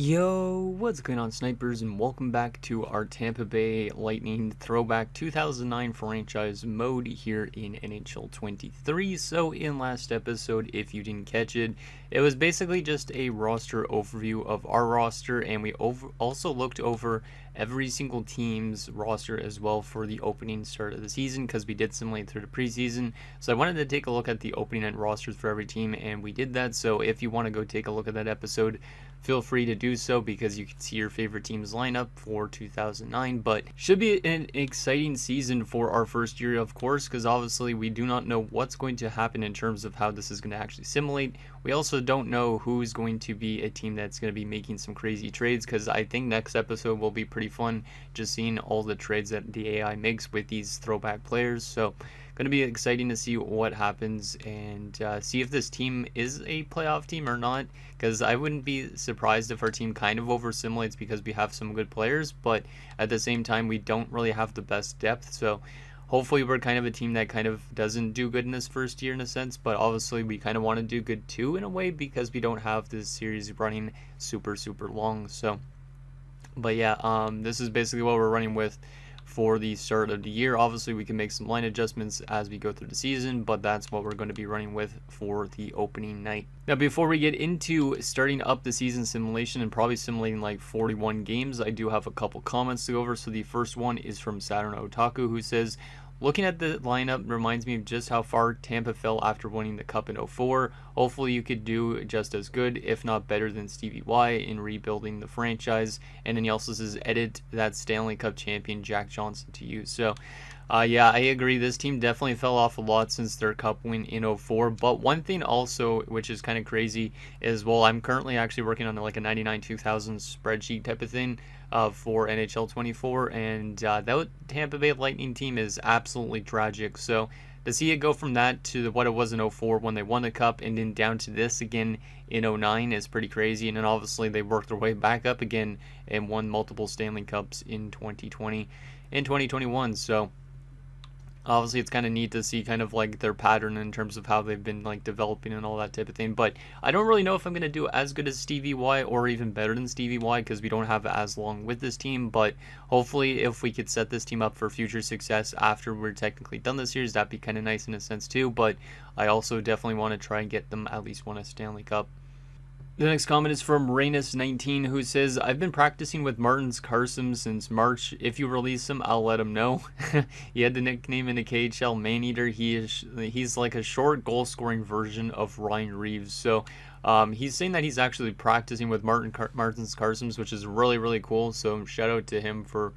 Yo, what's going on, snipers, and welcome back to our Tampa Bay Lightning Throwback 2009 franchise mode here in NHL 23. So in last episode, if you didn't catch it, it was basically just a roster overview of our roster, and we also looked over every single team's roster as well for the opening start of the season, because we did simulate through the preseason. So I wanted to take a look at the opening night rosters for every team, and we did that. So if you want to go take a look at that episode, feel free to do so, because you can see your favorite team's lineup for 2009. But should be an exciting season for our first year, of course, because obviously we do not know what's going to happen in terms of how this is going to actually simulate. We also don't know who's going to be a team that's going to be making some crazy trades, because I think next episode will be pretty fun, just seeing all the trades that the AI makes with these throwback players. So going to be exciting to see what happens, and see if this team is a playoff team or not, because I wouldn't be surprised if our team kind of over simulates, because we have some good players, but at the same time we don't really have the best depth. So hopefully we're kind of a team that kind of doesn't do good in this first year in a sense, but obviously we kind of want to do good too in a way, because we don't have this series running super long. So but yeah, this is basically what we're running with for the start of the year. Obviously we can make some line adjustments as we go through the season, but that's what we're going to be running with for the opening night. Now, before we get into starting up the season simulation and probably simulating like 41 games, I do have a couple comments to go over. So the first one is from Saturn Otaku, who says, looking at the lineup reminds me of just how far Tampa fell after winning the Cup in 04. Hopefully you could do just as good, if not better than Stevie Y in rebuilding the franchise. And then he also says, edit that Stanley Cup champion Jack Johnson to you. So yeah, I agree. This team definitely fell off a lot since their Cup win in 04. But one thing also, which is kind of crazy, is, well, I'm currently actually working on like a 99-2000 spreadsheet type of thing for NHL 24, and that Tampa Bay Lightning team is absolutely tragic. So to see it go from that to what it was in 04 when they won the Cup, and then down to this again in 09 is pretty crazy. And then obviously they worked their way back up again and won multiple Stanley Cups in 2020 and 2021. So obviously it's kind of neat to see kind of like their pattern in terms of how they've been like developing and all that type of thing. But I don't really know if I'm going to do as good as Stevie Y or even better than Stevie Y, because we don't have as long with this team. But hopefully if we could set this team up for future success after we're technically done this series, that'd be kind of nice in a sense too. But I also definitely want to try and get them at least one a Stanley Cup. The next comment is from Rainus19, who says, I've been practicing with Martin's Carson since March. If you release him, I'll let him know. He had the nickname in the KHL Maneater. He's like a short goal-scoring version of Ryan Reeves. So he's saying that he's actually practicing with Martin's Carson, which is really cool. So shout out to him for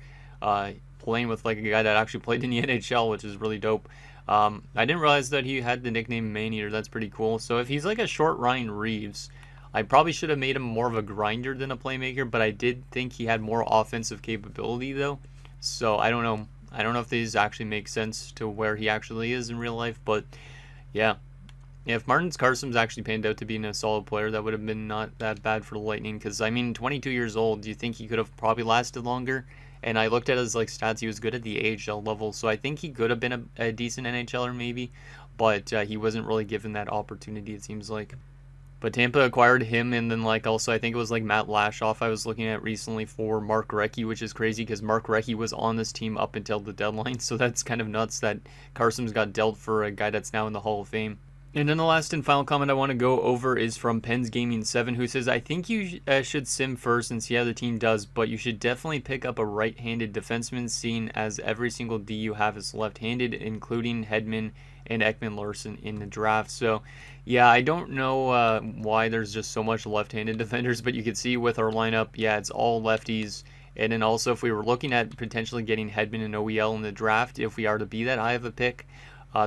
playing with like a guy that actually played in the NHL, which is really dope. I didn't realize that he had the nickname Maneater. That's pretty cool. So if he's like a short Ryan Reeves, I probably should have made him more of a grinder than a playmaker, but I did think he had more offensive capability though. So I don't know. I don't know if these actually make sense to where he actually is in real life, but yeah. If Martin's Carson's actually panned out to being a solid player, that would have been not that bad for the Lightning, because I mean, 22 years old, do you think he could have probably lasted longer? And I looked at his like stats, he was good at the AHL level, so I think he could have been a decent NHLer maybe, but he wasn't really given that opportunity, it seems like. But Tampa acquired him, and then like also I think it was like Matt Lashoff I was looking at recently for Mark Recchi, which is crazy because Mark Recchi was on this team up until the deadline. So that's kind of nuts that Carson's got dealt for a guy that's now in the Hall of Fame. And then the last and final comment I want to go over is from Pens Gaming 7, who says, I think you should sim first and see how the team does, but you should definitely pick up a right-handed defenseman, seeing as every single D you have is left-handed, including Hedman and Ekman-Larsson in the draft. So yeah, I don't know why there's just so much left-handed defenders, but you can see with our lineup, yeah, it's all lefties. And then also if we were looking at potentially getting Hedman and OEL in the draft, if we are to be that high of a pick,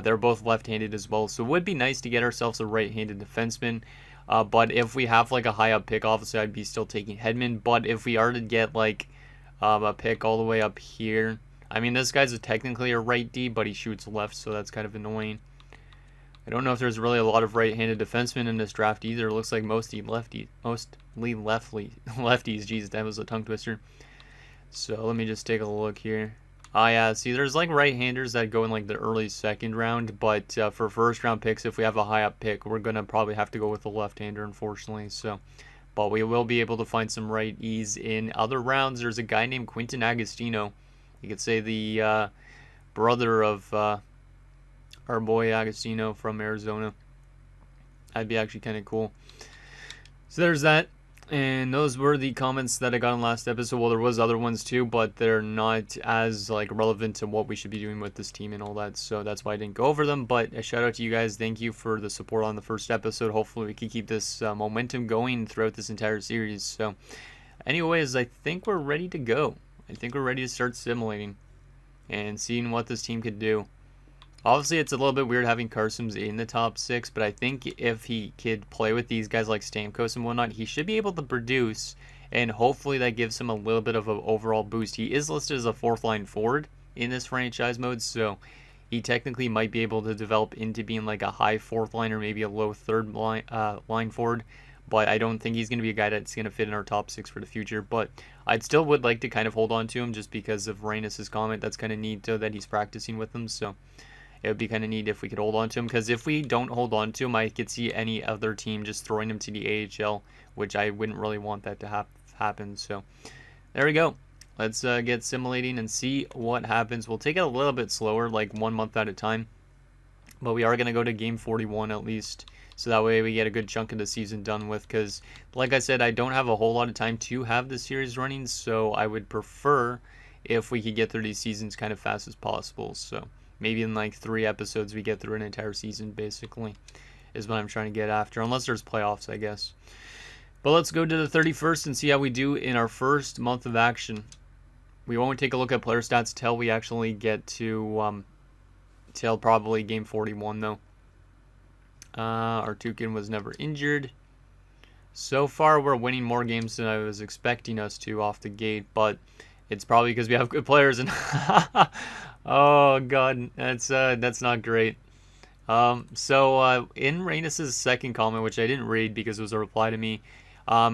they're both left-handed as well, so it would be nice to get ourselves a right-handed defenseman. But if we have like a high-up pick, obviously I'd be still taking Hedman. But if we are to get like a pick all the way up here, I mean, this guy's technically a right D, but he shoots left, so that's kind of annoying. I don't know if there's really a lot of right-handed defensemen in this draft either. It looks like mostly lefties. Jeez, that was a tongue twister. So let me just take a look here. Yeah, see, there's like right-handers that go in like the early second round, but for first round picks, if we have a high up pick, we're gonna probably have to go with the left-hander, unfortunately. So but we will be able to find some righties in other rounds. There's a guy named Quinton Agostino. You could say the brother of our boy Agostino from Arizona. That'd be actually kind of cool. So there's that. And those were the comments that I got in last episode. Well, there was other ones too, but they're not as relevant to what we should be doing with this team and all that. So that's why I didn't go over them. But a shout out to you guys. Thank you for the support on the first episode. Hopefully we can keep this momentum going throughout this entire series. So anyways, I think we're ready to go. I think we're ready to start simulating and seeing what this team could do. Obviously, it's a little bit weird having Carson's in the top 6, but I think if he could play with these guys like Stamkos and whatnot, he should be able to produce, and hopefully that gives him a little bit of an overall boost. He is listed as a 4th-line forward in this franchise mode, so he technically might be able to develop into being like a high 4th line or maybe a low 3rd line forward, but I don't think he's going to be a guy that's going to fit in our top 6 for the future. But I'd still would like to kind of hold on to him just because of Reynos's comment. That's kind of neat, though, that he's practicing with him, so it would be kind of neat if we could hold on to him, because if we don't hold on to him, I could see any other team just throwing him to the AHL, which I wouldn't really want that to happen. So there we go. Let's get simulating and see what happens. We'll take it a little bit slower, like 1 month at a time, but we are going to go to game 41 at least, so that way we get a good chunk of the season done with, because like I said, I don't have a whole lot of time to have the series running, so I would prefer if we could get through these seasons kind of fast as possible. So maybe in like 3 episodes we get through an entire season, basically, is what I'm trying to get after. Unless there's playoffs, I guess. But let's go to the 31st and see how we do in our first month of action. We won't take a look at player stats till we actually get to, till probably game 41, though. Our Tukin was never injured. So far, we're winning more games than I was expecting us to off the gate, but it's probably because we have good players. And oh god, that's not great. So in Reynos's second comment, which I didn't read because it was a reply to me,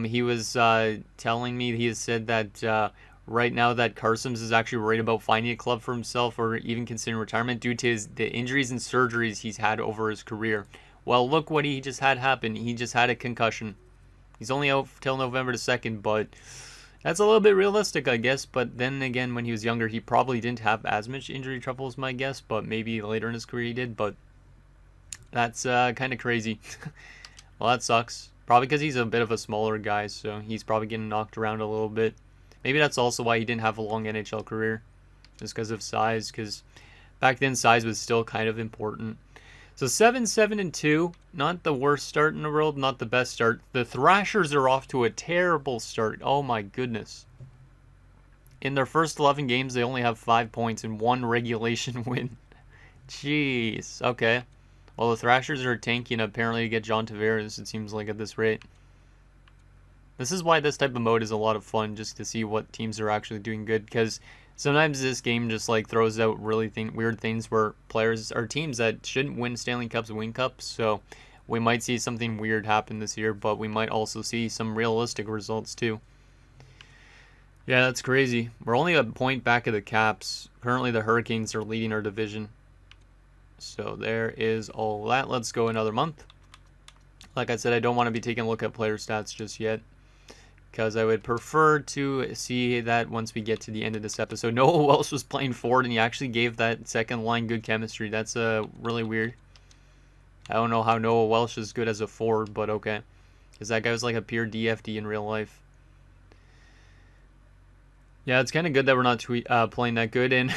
he was telling me, he has said that right now that Carsons is actually worried about finding a club for himself or even considering retirement due to the injuries and surgeries he's had over his career. Well, look what he just had happen. He just had a concussion. He's only out till November 2nd, but that's a little bit realistic, I guess. But then again, when he was younger, he probably didn't have as much injury trouble as my guess, but maybe later in his career he did. But that's kind of crazy. Well, that sucks. Probably because he's a bit of a smaller guy, so he's probably getting knocked around a little bit. Maybe that's also why he didn't have a long NHL career, just because of size, because back then size was still kind of important. So 7-7-2, not the worst start in the world, not the best start. The Thrashers are off to a terrible start. Oh my goodness. In their first 11 games, they only have 5 points and 1 regulation win. Jeez. Okay. Well, the Thrashers are tanking apparently to get John Tavares, it seems like, at this rate. This is why this type of mode is a lot of fun, just to see what teams are actually doing good, because sometimes this game just like throws out really weird things where players or teams that shouldn't win Stanley Cups win cups. So we might see something weird happen this year, but we might also see some realistic results too. Yeah, that's crazy. We're only a point back of the Caps. Currently the Hurricanes are leading our division. So there is all that. Let's go another month. Like I said, I don't want to be taking a look at player stats just yet, because I would prefer to see that once we get to the end of this episode. Noah Welsh was playing forward, and he actually gave that second line good chemistry. That's really weird. I don't know how Noah Welsh is good as a forward, but okay. Because that guy was like a pure DFD in real life. Yeah, it's kind of good that we're not playing that good. And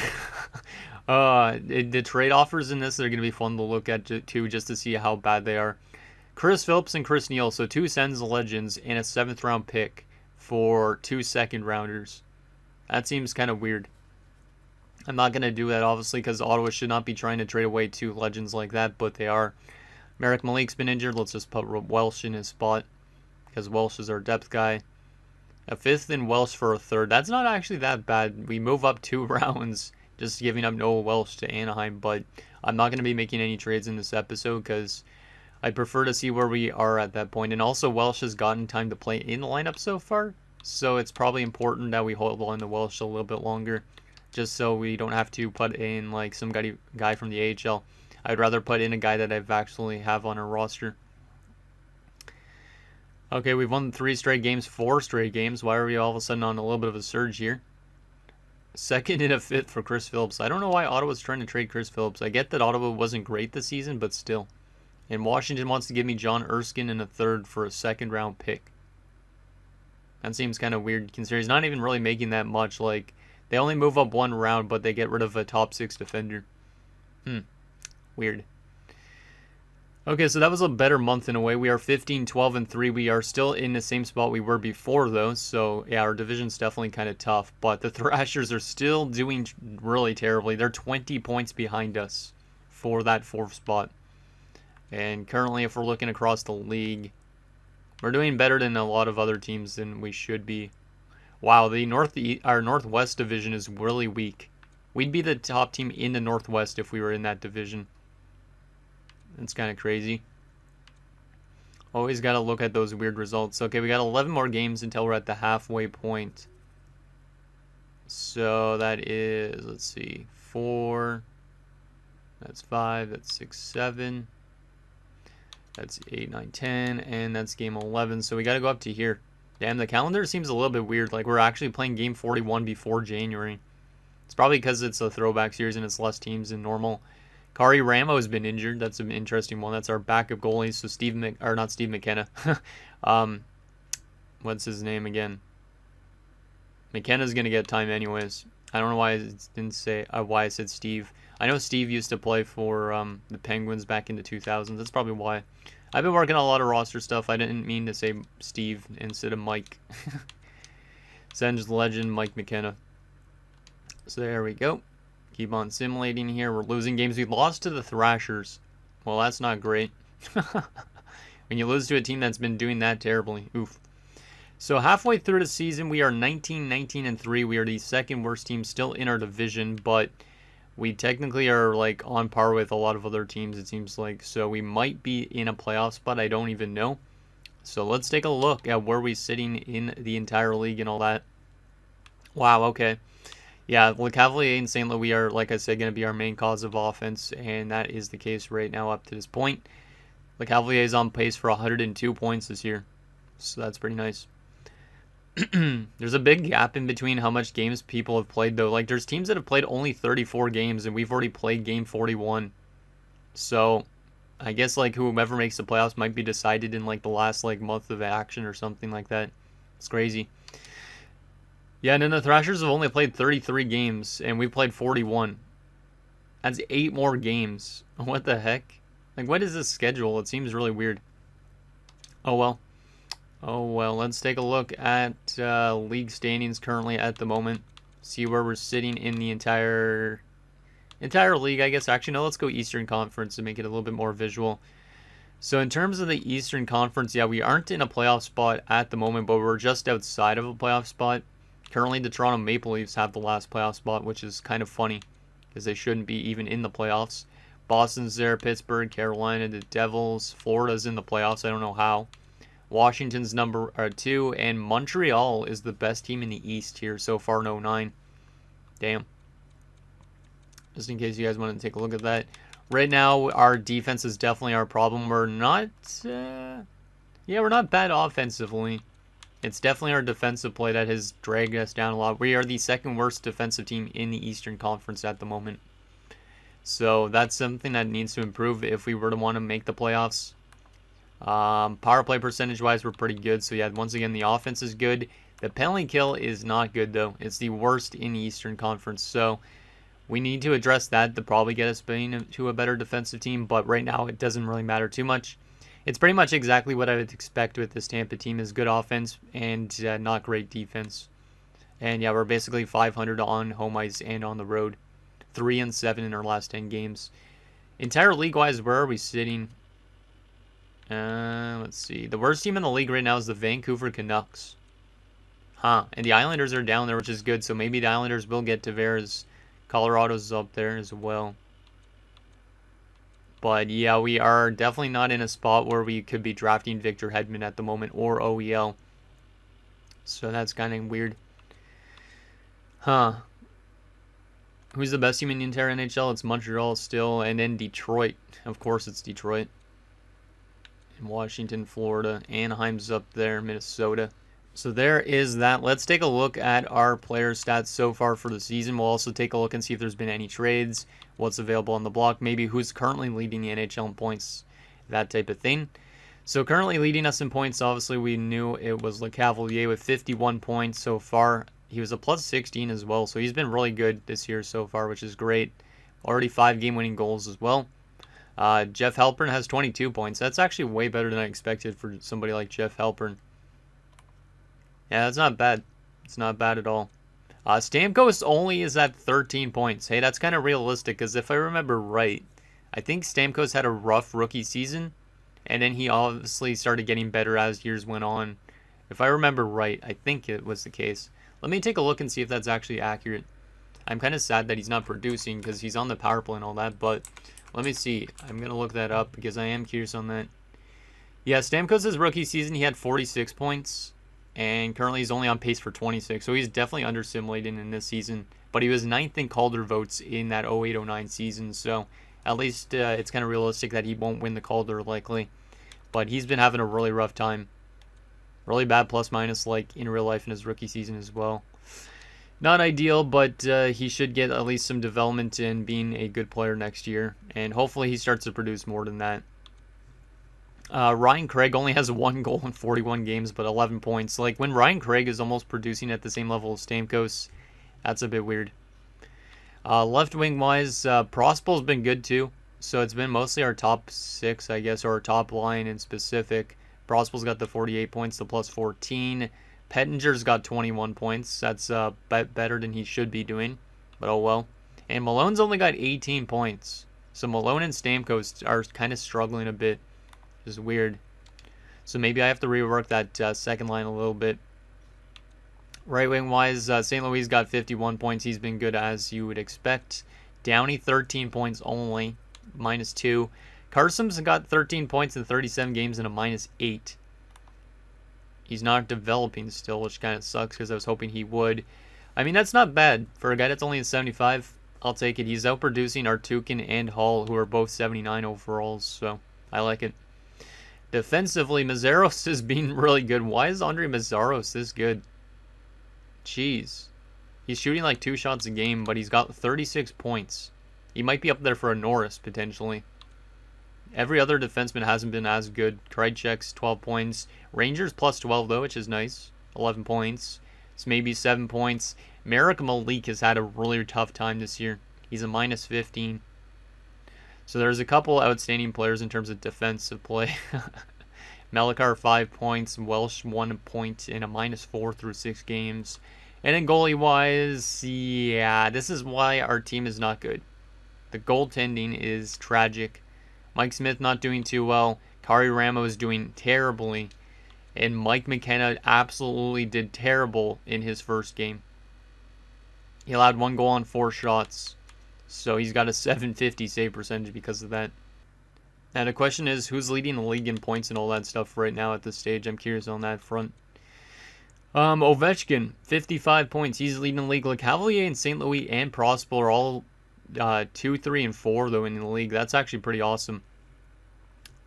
the trade offers in this are going to be fun to look at too, just to see how bad they are. Chris Phillips and Chris Neal, so 2 Sens legends and a 7th round pick for 2 2nd rounders. That seems kind of weird. I'm not going to do that, obviously, because Ottawa should not be trying to trade away 2 legends like that, but they are. Marek Malik's been injured. Let's just put Welsh in his spot, because Welsh is our depth guy. A 5th and Welsh for a 3rd. That's not actually that bad. We move up 2 rounds, just giving up Noah Welsh to Anaheim, but I'm not going to be making any trades in this episode, because I prefer to see where we are at that point. And also, Welsh has gotten time to play in the lineup so far, so it's probably important that we hold on to Welsh a little bit longer, just so we don't have to put in like some guy from the AHL. I'd rather put in a guy that I've actually have on our roster. Okay, we've won 3 straight games, 4 straight games. Why are we all of a sudden on a little bit of a surge here? Second and a fifth for Chris Phillips. I don't know why Ottawa's trying to trade Chris Phillips. I get that Ottawa wasn't great this season, but still. And Washington wants to give me John Erskine and a third for a second-round pick. That seems kind of weird, considering he's not even really making that much. Like, they only move up 1 round, but they get rid of a top 6 defender. Weird. Okay, so that was a better month in a way. We are 15, 12, and 3. We are still in the same spot we were before, though. So, yeah, our division's definitely kind of tough. But the Thrashers are still doing really terribly. They're 20 points behind us for that 4th spot. And currently, if we're looking across the league, we're doing better than a lot of other teams than we should be. Wow, our Northwest division is really weak. We'd be the top team in the Northwest if we were in that division. That's kind of crazy. Always got to look at those weird results. Okay, we got 11 more games until we're at the halfway point. So that is, let's see, 4. That's 5. That's 6, 7. That's 8, 9, 10. And that's game 11. So we got to go up to here. Damn, the calendar seems a little bit weird. Like, we're actually playing game 41 before January. It's probably because it's a throwback series and it's less teams than normal. Kari Ramo has been injured. That's an interesting one. That's our backup goalie. So not Steve McKenna. What's his name again? McKenna's gonna get time anyways. I don't know why I didn't say why I said Steve. I know Steve used to play for the Penguins back in the 2000s. That's probably why. I've been working on a lot of roster stuff. I didn't mean to say Steve instead of Mike. Sens legend Mike McKenna. So there we go. Keep on simulating here. We're losing games. We lost to the Thrashers. Well, that's not great. When you lose to a team that's been doing that terribly. Oof. So halfway through the season, we are 19, 19, and 3. We are the second worst team still in our division, but we technically are like on par with a lot of other teams, it seems like. So we might be in a playoff spot. I don't even know. So let's take a look at where we're sitting in the entire league and all that. Wow, okay. Yeah, Le Cavalier and St. Louis are, like I said, going to be our main cause of offense, and that is the case right now up to this point. Le Cavalier is on pace for 102 points this year, so that's pretty nice. There's a big gap in between how much games people have played, though. Like, there's teams that have played only 34 games, and we've already played game 41. So, I guess, like, whoever makes the playoffs might be decided in, like, the last, like, month of action or something like that. It's crazy. Yeah, and then the Thrashers have only played 33 games, and we've played 41. That's 8 more games. What the heck? Like, what is this schedule? It seems really weird. Oh, well. Oh, well, let's take a look at league standings currently at the moment. See where we're sitting in the entire league, I guess. Actually, no, let's go Eastern Conference to make it a little bit more visual. So in terms of the Eastern Conference, yeah, we aren't in a playoff spot at the moment, but we're just outside of a playoff spot. Currently, the Toronto Maple Leafs have the last playoff spot, which is kind of funny because they shouldn't be even in the playoffs. Boston's there, Pittsburgh, Carolina, the Devils, Florida's in the playoffs. I don't know how. Washington's number 2, and Montreal is the best team in the East here so far in 09. Damn. Just in case you guys want to take a look at that. Right now, our defense is definitely our problem. We're not, we're not bad offensively. It's definitely our defensive play that has dragged us down a lot. We are the second worst defensive team in the Eastern Conference at the moment. So that's something that needs to improve if we were to want to make the playoffs. Power play percentage-wise, we're pretty good. So yeah, once again, the offense is good. The penalty kill is not good, though. It's the worst in the Eastern Conference. So we need to address that to probably get us to a better defensive team. But right now, it doesn't really matter too much. It's pretty much exactly what I would expect with this Tampa team is good offense and not great defense. And yeah, we're basically 500 on home ice and on the road. 3-7 in our last 10 games. Entire league-wise, where are we sitting? Let's see. The worst team in the league right now is the Vancouver Canucks. And the Islanders are down there, which is good. So maybe the Islanders will get Tavares. Colorado's up there as well. But yeah, we are definitely not in a spot where we could be drafting Victor Hedman at the moment or OEL. So that's kind of weird. Who's the best team in the entire NHL? It's Montreal still, and then Detroit. Of course, it's Detroit. in Washington, Florida. Anaheim's up there, Minnesota. So there is that. Let's take a look at our player stats so far for the season. We'll also take a look and see if there's been any trades, what's available on the block, maybe who's currently leading the NHL in points, that type of thing. So currently leading us in points, obviously we knew it was Lecavalier with 51 points so far. He was a plus 16 as well, so he's been really good this year so far, which is great. Already 5 game-winning goals as well. Jeff Halpern has 22 points. That's actually way better than I expected for somebody like Jeff Halpern. Yeah, that's not bad. It's not bad at all. Stamkos only is at 13 points. Hey, that's kind of realistic, because if I remember right, I think Stamkos had a rough rookie season, and then he obviously started getting better as years went on. If I remember right, I think it was the case. Let me take a look and see if that's actually accurate. I'm kind of sad that he's not producing because he's on the power play and all that, but let me see. I'm going to look that up because I am curious on that. Yeah, Stamkos' rookie season, he had 46 points, and currently he's only on pace for 26, so he's definitely under-simulating in this season, but he was 9th in Calder votes in that 08-09 season, so at least it's kind of realistic that he won't win the Calder likely, but he's been having a really rough time. Really bad plus-minus like in real life in his rookie season as well. Not ideal, but he should get at least some development in being a good player next year, and hopefully he starts to produce more than that. Ryan Craig only has 1 goal in 41 games, but 11 points. Like, when Ryan Craig is almost producing at the same level as Stamkos, that's a bit weird. Left wing-wise, Prospol's been good too, so it's been mostly our top 6, I guess, or our top line in specific. Prospol's got the 48 points, the plus 14. Pettinger's got 21 points. That's better than he should be doing, but oh well. And Malone's only got 18 points. So Malone and Stamkos are kind of struggling a bit. Which is weird. So maybe I have to rework that second line a little bit. Right wing wise, St. Louis got 51 points. He's been good as you would expect. Downey 13 points only, minus 2. Carson's got 13 points in 37 games and a minus 8. He's not developing still, which kind of sucks because I was hoping he would. I mean, that's not bad. For a guy that's only a 75, I'll take it. He's outproducing Artukin and Hall, who are both 79 overalls, so I like it. Defensively, Mazzaros has been really good. Why is Andre Mazzaros this good? Jeez. He's shooting like 2 shots a game, but he's got 36 points. He might be up there for a Norris, potentially. Every other defenseman hasn't been as good. Krejcik's 12 points. Rangers plus 12, though, which is nice. 11 points. It's maybe 7 points. Marek Malik has had a really tough time this year. He's a minus 15. So there's a couple outstanding players in terms of defensive play. Melikar 5 points. Welsh 1 point and a minus 4 through 6 games. And then goalie-wise, yeah, this is why our team is not good. The goaltending is tragic. Mike Smith not doing too well. Kari Ramos doing terribly. And Mike McKenna absolutely did terrible in his first game. He allowed 1 goal on 4 shots. So he's got a 750 save percentage because of that. Now the question is, who's leading the league in points and all that stuff right now at this stage? I'm curious on that front. Ovechkin, 55 points. He's leading the league. Lecavalier and St. Louis and Prospol are all 2, 3, and 4 though in the league. That's actually pretty awesome.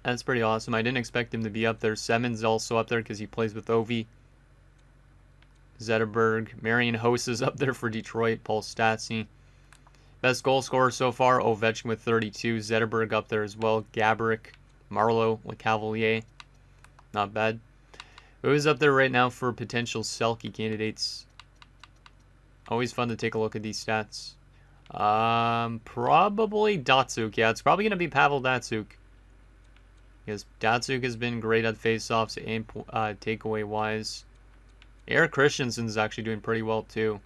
That's pretty awesome. I didn't expect him to be up there. Semen's also up there because he plays with Ovi. Zetterberg. Marian Hosse is up there for Detroit. Paul Stastny. Best goal scorer so far, Ovechkin with 32. Zetterberg up there as well. Gaborik, Marleau, Lecavalier. Not bad. Who's up there right now for potential Selke candidates? Always fun to take a look at these stats. Probably Datsuk. Yeah, it's probably going to be Pavel Datsuk. Because Datsuk has been great at faceoffs and takeaway-wise. Eric Christensen's actually doing pretty well, too.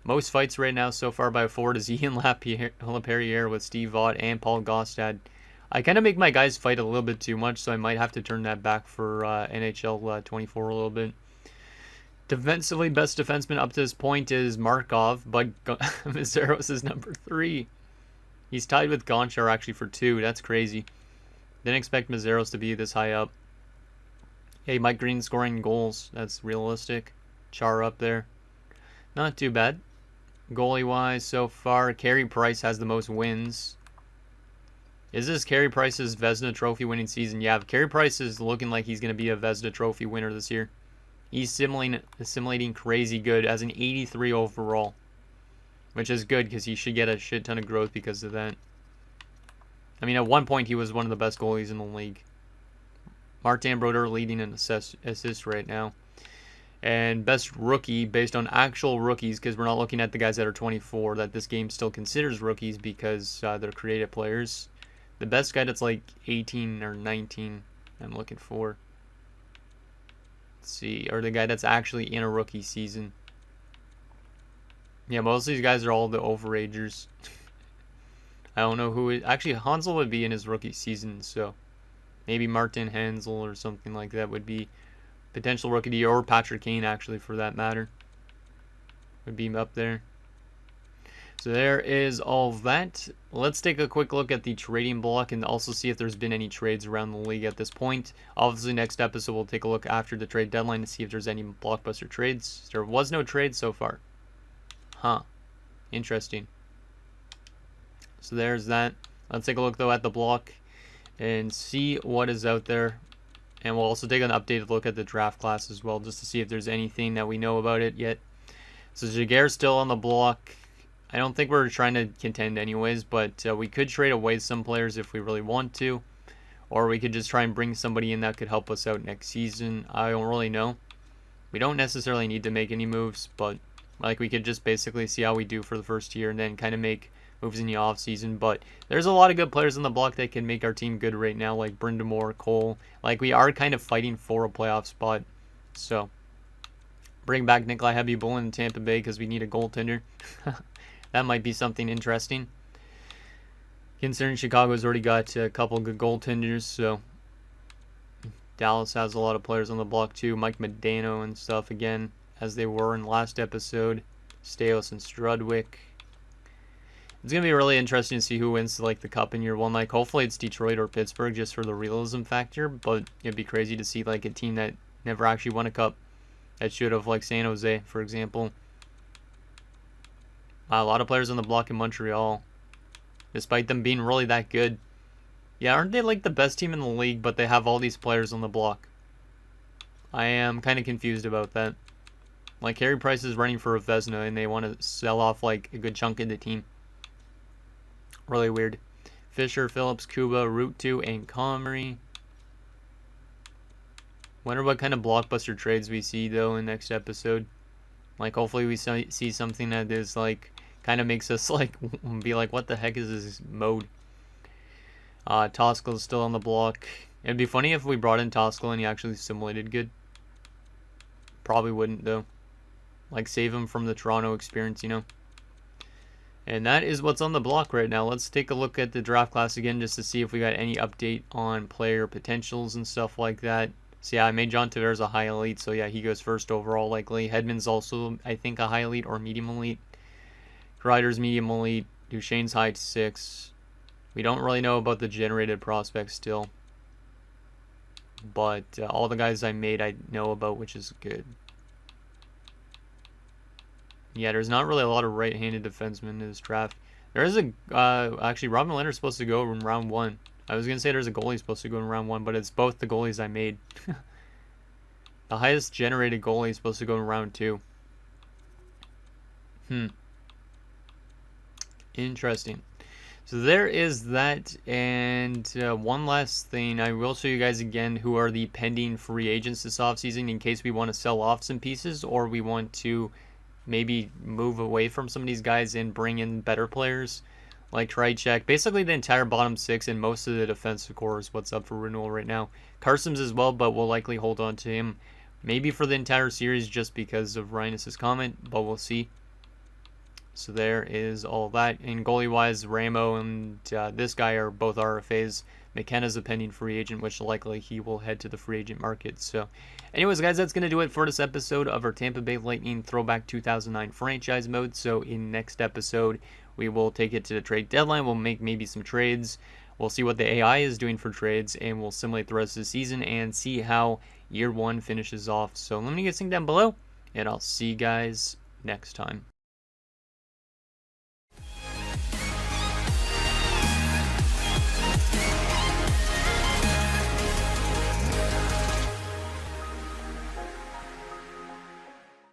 Most fights right now so far by Ford is Ian Laperriere with Steve Vaught and Paul Gostad. I kind of make my guys fight a little bit too much, so I might have to turn that back for NHL 24 a little bit. Defensively, best defenseman up to this point is Markov, but Mazzaros is number 3. He's tied with Gonchar actually for 2. That's crazy. Didn't expect Mazzaros to be this high up. Hey, Mike Green scoring goals. That's realistic. Char up there. Not too bad. Goalie-wise so far, Carey Price has the most wins. Is this Carey Price's Vezina Trophy winning season? Yeah, Carey Price is looking like he's going to be a Vezina Trophy winner this year. He's assimilating crazy good as an 83 overall, which is good because he should get a shit ton of growth because of that. I mean, at one point, he was one of the best goalies in the league. Martin Brodeur leading in assists right now. And best rookie based on actual rookies, because we're not looking at the guys that are 24, that this game still considers rookies because they're creative players. The best guy that's like 18 or 19, I'm looking for. Let's see, or the guy that's actually in a rookie season. Yeah, most of these guys are all the overagers. I don't know who actually, Hansel would be in his rookie season, so maybe Martin Hansel or something like that would be potential rookie of the year, or Patrick Kane actually for that matter would be up there. So there is all of that. Let's take a quick look at the trading block and also see if there's been any trades around the league at this point. Obviously, next episode we'll take a look after the trade deadline to see if there's any blockbuster trades. There was no trade so far. Huh. Interesting. So there's that. Let's take a look though at the block and see what is out there. And we'll also take an updated look at the draft class as well, just to see if there's anything that we know about it yet. So Jaguar's still on the block. I don't think we're trying to contend anyways, but we could trade away some players if we really want to. Or we could just try and bring somebody in that could help us out next season. I don't really know. We don't necessarily need to make any moves, but like we could just basically see how we do for the first year and then kind of make moves in the off season. But there's a lot of good players on the block that can make our team good right now, like Brindamore, Cole. Like we are kind of fighting for a playoff spot. So bring back Nikolai Hebby-Bullen in Tampa Bay because we need a goaltender. That might be something interesting. Considering Chicago's already got a couple good goaltenders, so Dallas has a lot of players on the block too. Mike Modano and stuff again, as they were in last episode. Staios and Strudwick. It's gonna be really interesting to see who wins like the cup in year one. Like hopefully it's Detroit or Pittsburgh just for the realism factor, but it'd be crazy to see like a team that never actually won a cup that should have, like San Jose, for example. A lot of players on the block in Montreal, despite them being really that good. Yeah, aren't they like the best team in the league, but they have all these players on the block? I am kind of confused about that. Like Carey Price is running for a Vezina, and they want to sell off like a good chunk of the team. Really weird. Fisher, Phillips, Kuba, Route 2, and Comrie. Wonder what kind of blockbuster trades we see though in next episode. Like hopefully we see something that is like kind of makes us like be like, what the heck is this mode? Toskel's still on the block. It'd be funny if we brought in Toskel and he actually simulated good. Probably wouldn't though. Like save him from the Toronto experience, you know. And that is what's on the block right now. Let's take a look at the draft class again just to see if we got any update on player potentials and stuff like that. So yeah, I made John Tavares a high elite, so yeah, he goes first overall likely. Hedman's also, I think, a high elite or medium elite. Kreider's medium elite. Duchesne's high 6. We don't really know about the generated prospects still. But all the guys I made I know about, which is good. Yeah, there's not really a lot of right-handed defensemen in this draft. There is a, actually, Robin Lehner's supposed to go in round 1. I was going to say there's a goalie supposed to go in round 1, but it's both the goalies I made. The highest generated goalie is supposed to go in round 2. Interesting. So there is that, and one last thing. I will show you guys again who are the pending free agents this offseason in case we want to sell off some pieces or we want to maybe move away from some of these guys and bring in better players. Like Tricek, basically the entire bottom 6 and most of the defensive core is what's up for renewal right now. Carson's as well, but we'll likely hold on to him maybe for the entire series just because of Rhinus' comment, but we'll see. So there is all that. And goalie-wise, Ramo and this guy are both RFAs. McKenna's a pending free agent, which likely he will head to the free agent market. So anyways, guys, that's going to do it for this episode of our Tampa Bay Lightning Throwback 2009 franchise mode. So in next episode, we will take it to the trade deadline. We'll make maybe some trades. We'll see what the AI is doing for trades, and we'll simulate the rest of the season and see how year 1 finishes off. So let me get something down below, and I'll see you guys next time.